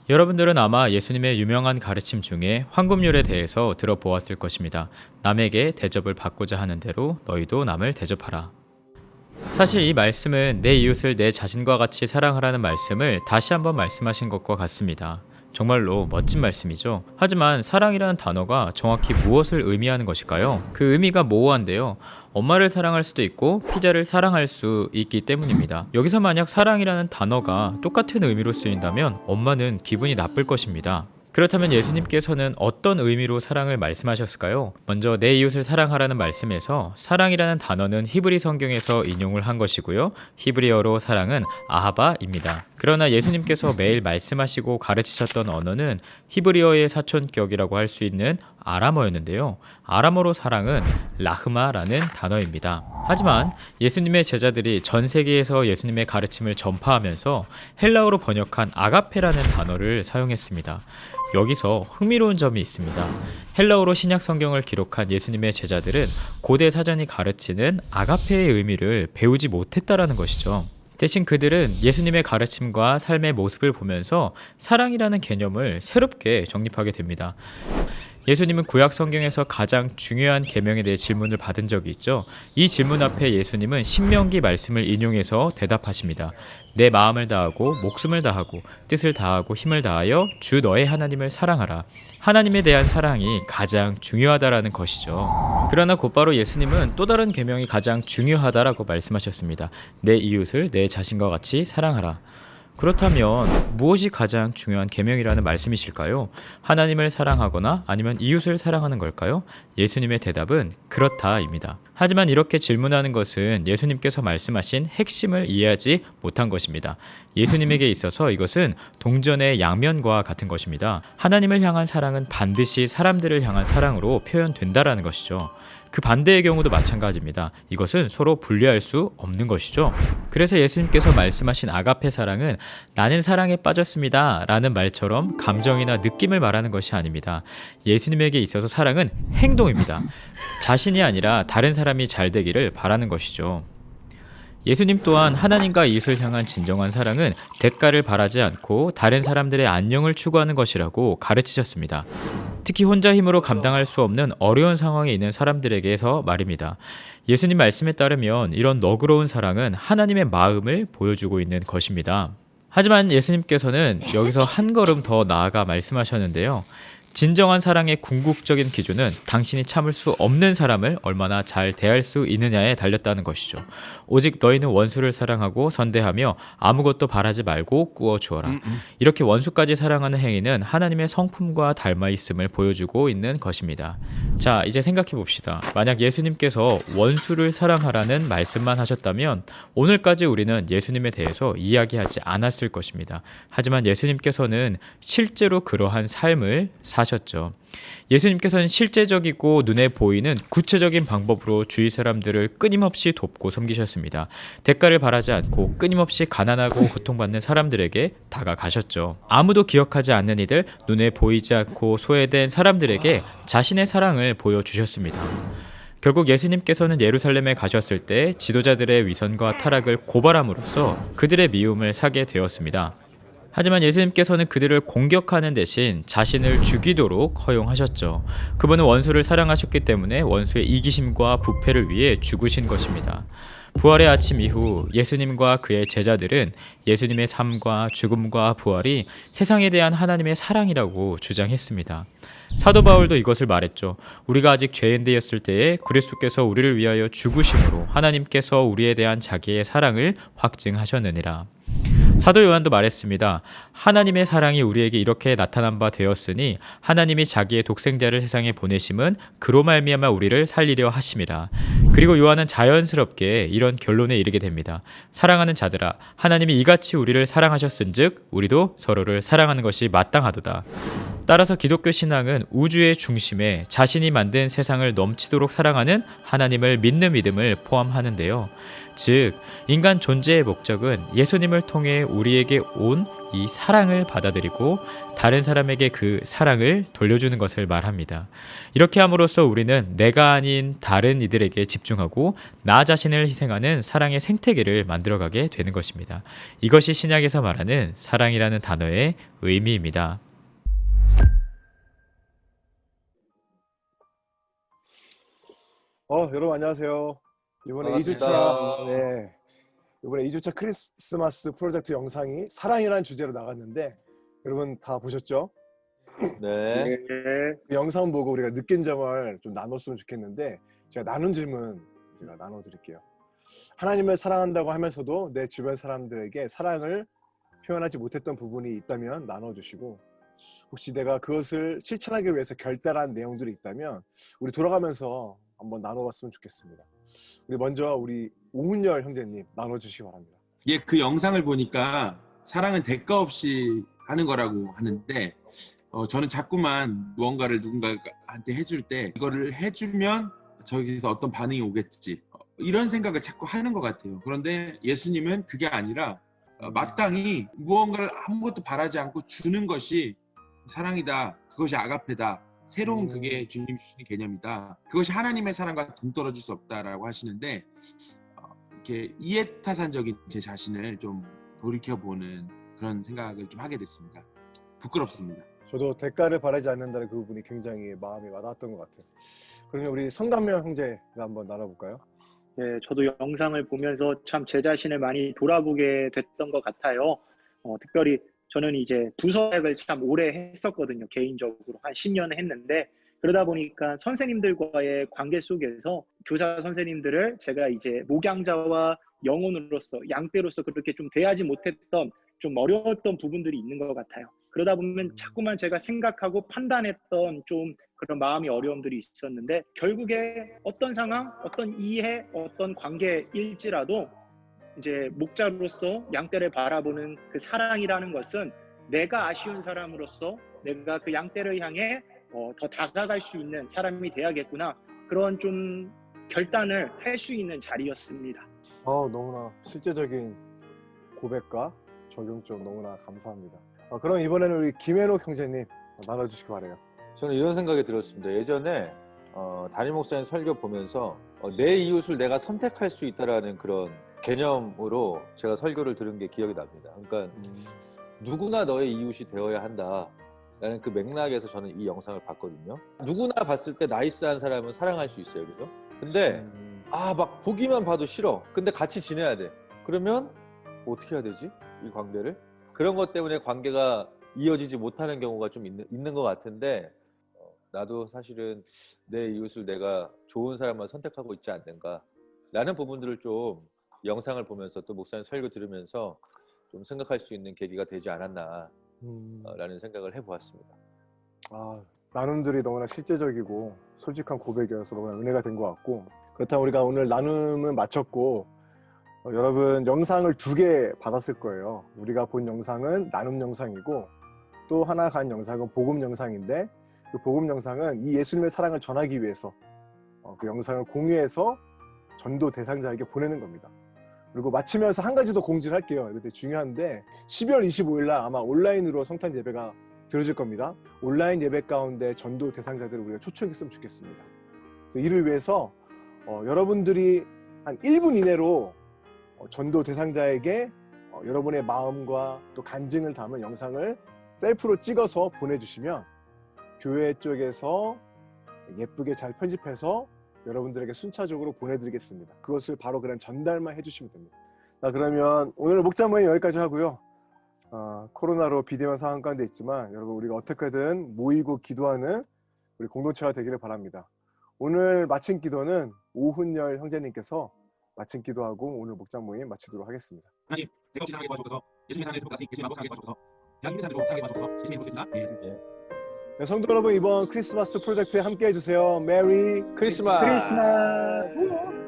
여러분들은 아마 예수님의 유명한 가르침 중에 황금률에 대해서 들어보았을 것입니다. 남에게 대접을 받고자 하는 대로 너희도 남을 대접하라. 사실 이 말씀은 내 이웃을 내 자신과 같이 사랑하라는 말씀을 다시 한번 말씀하신 것과 같습니다. 정말로 멋진 말씀이죠. 하지만 사랑이라는 단어가 정확히 무엇을 의미하는 것일까요? 그 의미가 모호한데요. 엄마를 사랑할 수도 있고 피자를 사랑할 수 있기 때문입니다. 여기서 만약 사랑이라는 단어가 똑같은 의미로 쓰인다면 엄마는 기분이 나쁠 것입니다. 그렇다면 예수님께서는 어떤 의미로 사랑을 말씀하셨을까요? 먼저 내 이웃을 사랑하라는 말씀에서 사랑이라는 단어는 히브리 성경에서 인용을 한 것이고요. 히브리어로 사랑은 아하바입니다. 그러나 예수님께서 매일 말씀하시고 가르치셨던 언어는 히브리어의 사촌격이라고 할 수 있는 아람어였는데요. 아람어로 사랑은 라흐마라는 단어입니다. 하지만 예수님의 제자들이 전 세계에서 예수님의 가르침을 전파하면서 헬라어로 번역한 아가페라는 단어를 사용했습니다. 여기서 흥미로운 점이 있습니다. 헬라어로 신약 성경을 기록한 예수님의 제자들은 고대 사전이 가르치는 아가페의 의미를 배우지 못했다라는 것이죠. 대신 그들은 예수님의 가르침과 삶의 모습을 보면서 사랑이라는 개념을 새롭게 정립하게 됩니다. 예수님은 구약 성경에서 가장 중요한 계명에 대해 질문을 받은 적이 있죠. 이 질문 앞에 예수님은 신명기 말씀을 인용해서 대답하십니다. 내 마음을 다하고 목숨을 다하고 뜻을 다하고 힘을 다하여 주 너의 하나님을 사랑하라. 하나님에 대한 사랑이 가장 중요하다라는 것이죠. 그러나 곧바로 예수님은 또 다른 계명이 가장 중요하다라고 말씀하셨습니다. 내 이웃을 내 자신과 같이 사랑하라. 그렇다면 무엇이 가장 중요한 계명이라는 말씀이실까요? 하나님을 사랑하거나 아니면 이웃을 사랑하는 걸까요? 예수님의 대답은 그렇다입니다. 하지만 이렇게 질문하는 것은 예수님께서 말씀하신 핵심을 이해하지 못한 것입니다. 예수님에게 있어서 이것은 동전의 양면과 같은 것입니다. 하나님을 향한 사랑은 반드시 사람들을 향한 사랑으로 표현된다라는 것이죠. 그 반대의 경우도 마찬가지입니다. 이것은 서로 분리할 수 없는 것이죠. 그래서 예수님께서 말씀하신 아가페 사랑은 나는 사랑에 빠졌습니다 라는 말처럼 감정이나 느낌을 말하는 것이 아닙니다. 예수님에게 있어서 사랑은 행동입니다. 자신이 아니라 다른 사람이 잘 되기를 바라는 것이죠. 예수님 또한 하나님과 이웃을 향한 진정한 사랑은 대가를 바라지 않고 다른 사람들의 안녕을 추구하는 것이라고 가르치셨습니다. 특히 혼자 힘으로 감당할 수 없는 어려운 상황에 있는 사람들에게서 말입니다. 예수님 말씀에 따르면 이런 너그러운 사랑은 하나님의 마음을 보여주고 있는 것입니다. 하지만 예수님께서는 여기서 한 걸음 더 나아가 말씀하셨는데요. 진정한 사랑의 궁극적인 기준은 당신이 참을 수 없는 사람을 얼마나 잘 대할 수 있느냐에 달렸다는 것이죠. 오직 너희는 원수를 사랑하고 선대하며 아무것도 바라지 말고 꾸어 주어라. 이렇게 원수까지 사랑하는 행위는 하나님의 성품과 닮아 있음을 보여주고 있는 것입니다. 자, 이제 생각해 봅시다. 만약 예수님께서 원수를 사랑하라는 말씀만 하셨다면 오늘까지 우리는 예수님에 대해서 이야기하지 않았을 것입니다. 하지만 예수님께서는 실제로 그러한 삶을 사셨죠. 예수님께서는 실제적이고 눈에 보이는 구체적인 방법으로 주위 사람들을 끊임없이 돕고 섬기셨습니다. 대가를 바라지 않고 끊임없이 가난하고 고통받는 사람들에게 다가가셨죠. 아무도 기억하지 않는 이들, 눈에 보이지 않고 소외된 사람들에게 자신의 사랑을 보여주셨습니다. 결국 예수님께서는 예루살렘에 가셨을 때 지도자들의 위선과 타락을 고발함으로써 그들의 미움을 사게 되었습니다. 하지만 예수님께서는 그들을 공격하는 대신 자신을 죽이도록 허용하셨죠. 그분은 원수를 사랑하셨기 때문에 원수의 이기심과 부패를 위해 죽으신 것입니다. 부활의 아침 이후 예수님과 그의 제자들은 예수님의 삶과 죽음과 부활이 세상에 대한 하나님의 사랑이라고 주장했습니다. 사도 바울도 이것을 말했죠. 우리가 아직 죄인되었을 때에 그리스도께서 우리를 위하여 죽으심으로 하나님께서 우리에 대한 자기의 사랑을 확증하셨느니라. 사도 요한도 말했습니다. 하나님의 사랑이 우리에게 이렇게 나타난 바 되었으니 하나님이 자기의 독생자를 세상에 보내심은 그로 말미암아 우리를 살리려 하심이라. 그리고 요한은 자연스럽게 이런 결론에 이르게 됩니다. 사랑하는 자들아, 하나님이 이같이 우리를 사랑하셨은즉 우리도 서로를 사랑하는 것이 마땅하도다. 따라서 기독교 신앙은 우주의 중심에 자신이 만든 세상을 넘치도록 사랑하는 하나님을 믿는 믿음을 포함하는데요. 즉, 인간 존재의 목적은 예수님을 통해 우리에게 온 이 사랑을 받아들이고 다른 사람에게 그 사랑을 돌려주는 것을 말합니다. 이렇게 함으로써 우리는 내가 아닌 다른 이들에게 집중하고 나 자신을 희생하는 사랑의 생태계를 만들어가게 되는 것입니다. 이것이 신약에서 말하는 사랑이라는 단어의 의미입니다. 여러분 안녕하세요. 이번에 반갑습니다. 2주차 이번에 2주차 크리스마스 프로젝트 영상이 사랑이라는 주제로 나갔는데 여러분 다 보셨죠? 네. 그 영상 보고 우리가 느낀 점을 좀 나눴으면 좋겠는데 제가 나눈 질문 제가 나눠드릴게요. 하나님을 사랑한다고 하면서도 내 주변 사람들에게 사랑을 표현하지 못했던 부분이 있다면 나눠주시고, 혹시 내가 그것을 실천하기 위해서 결단한 내용들이 있다면 우리 돌아가면서 한번 나눠봤으면 좋겠습니다. 우리 먼저 우리 오훈열 형제님 나눠주시기 바랍니다. 예, 그 영상을 보니까 사랑은 대가 없이 하는 거라고 하는데 저는 자꾸만 무언가를 누군가한테 해줄 때 이거를 해주면 저기서 어떤 반응이 오겠지, 이런 생각을 자꾸 하는 것 같아요. 그런데 예수님은 그게 아니라 마땅히 무언가를 아무것도 바라지 않고 주는 것이 사랑이다, 그것이 아가페다, 새로운 그게 주님이 주시는 개념이다, 그것이 하나님의 사랑과 동떨어질 수 없다라고 하시는데, 이렇게 이해타산적인 제 자신을 좀 돌이켜보는 그런 생각을 좀 하게 됐습니다. 부끄럽습니다. 저도 대가를 바라지 않는다는 그 부분이 굉장히 마음이 와닿았던 것 같아요. 그러면 우리 성감명 형제가 한번 나눠볼까요? 네, 저도 영상을 보면서 참 제 자신을 많이 돌아보게 됐던 것 같아요. 특별히 저는 이제 부서학을 참 오래 했었거든요. 개인적으로 한 10년 했는데, 그러다 보니까 선생님들과의 관계 속에서 교사 선생님들을 제가 이제 목양자와 영혼으로서 양떼로서 그렇게 좀 대하지 못했던 좀 어려웠던 부분들이 있는 것 같아요. 그러다 보면 자꾸만 제가 생각하고 판단했던 좀 그런 마음의 어려움들이 있었는데, 결국에 어떤 상황, 어떤 이해, 어떤 관계일지라도 이제 목자로서 양떼를 바라보는 그 사랑이라는 것은 내가 아쉬운 사람으로서 내가 그 양떼를 향해 더 다가갈 수 있는 사람이 돼야겠구나, 그런 좀 결단을 할 수 있는 자리였습니다. 너무나 실제적인 고백과 적용점 너무나 감사합니다. 그럼 이번에는 우리 김현옥 형제님 나눠주시기 바래요. 저는 이런 생각이 들었습니다. 예전에 담임 목사님 설교 보면서 내 이웃을 내가 선택할 수 있다라는 그런 개념으로 제가 설교를 들은 게 기억이 납니다. 그러니까 누구나 너의 이웃이 되어야 한다라는 그 맥락에서 저는 이 영상을 봤거든요. 누구나 봤을 때 나이스한 사람은 사랑할 수 있어요, 그죠? 근데 막 보기만 봐도 싫어. 근데 같이 지내야 돼. 그러면 어떻게 해야 되지? 이 관계를? 그런 것 때문에 관계가 이어지지 못하는 경우가 좀 있는 것 같은데, 나도 사실은 내 이웃을 내가 좋은 사람만 선택하고 있지 않는가 라는 부분들을 좀 영상을 보면서 또 목사님 설교 들으면서 좀 생각할 수 있는 계기가 되지 않았나 라는 생각을 해보았습니다. 나눔들이 너무나 실제적이고 솔직한 고백이어서 너무나 은혜가 된 것 같고, 그렇다면 우리가 오늘 나눔은 마쳤고 여러분 영상을 2개 받았을 거예요. 우리가 본 영상은 나눔 영상이고 또 하나 간 영상은 복음 영상인데, 그 복음 영상은 이 예수님의 사랑을 전하기 위해서 그 영상을 공유해서 전도 대상자에게 보내는 겁니다. 그리고 마치면서 한 가지 더 공지를 할게요. 이거 되게 중요한데 12월 25일 날 아마 온라인으로 성탄 예배가 드려질 겁니다. 온라인 예배 가운데 전도 대상자들을 우리가 초청했으면 좋겠습니다. 그래서 이를 위해서 여러분들이 한 1분 이내로 전도 대상자에게 여러분의 마음과 또 간증을 담은 영상을 셀프로 찍어서 보내주시면 교회 쪽에서 예쁘게 잘 편집해서 여러분들에게 순차적으로 보내드리겠습니다. 그것을 바로 그냥 전달만 해주시면 됩니다. 자, 그러면 오늘 목자 모임 여기까지 하고요. 코로나로 비대면 상황 가운데 있지만 여러분 우리가 어떻게든 모이고 기도하는 우리 공동체가 되기를 바랍니다. 오늘 마친 기도는 오훈열 형제님께서 마친 기도하고 오늘 목자 모임 마치도록 하겠습니다. 하나님, 내가 없이 사랑해 도와주셔서 예수님의 사랑을 회복하시 예수님의 마법 사랑해 도와주셔서 대한민국의 사랑을 사랑해 도와주셔서 예수님의 이름으로 네, 성도 여러분 이번 크리스마스 프로젝트에 함께 해주세요. 메리 크리스마스! 크리스마스!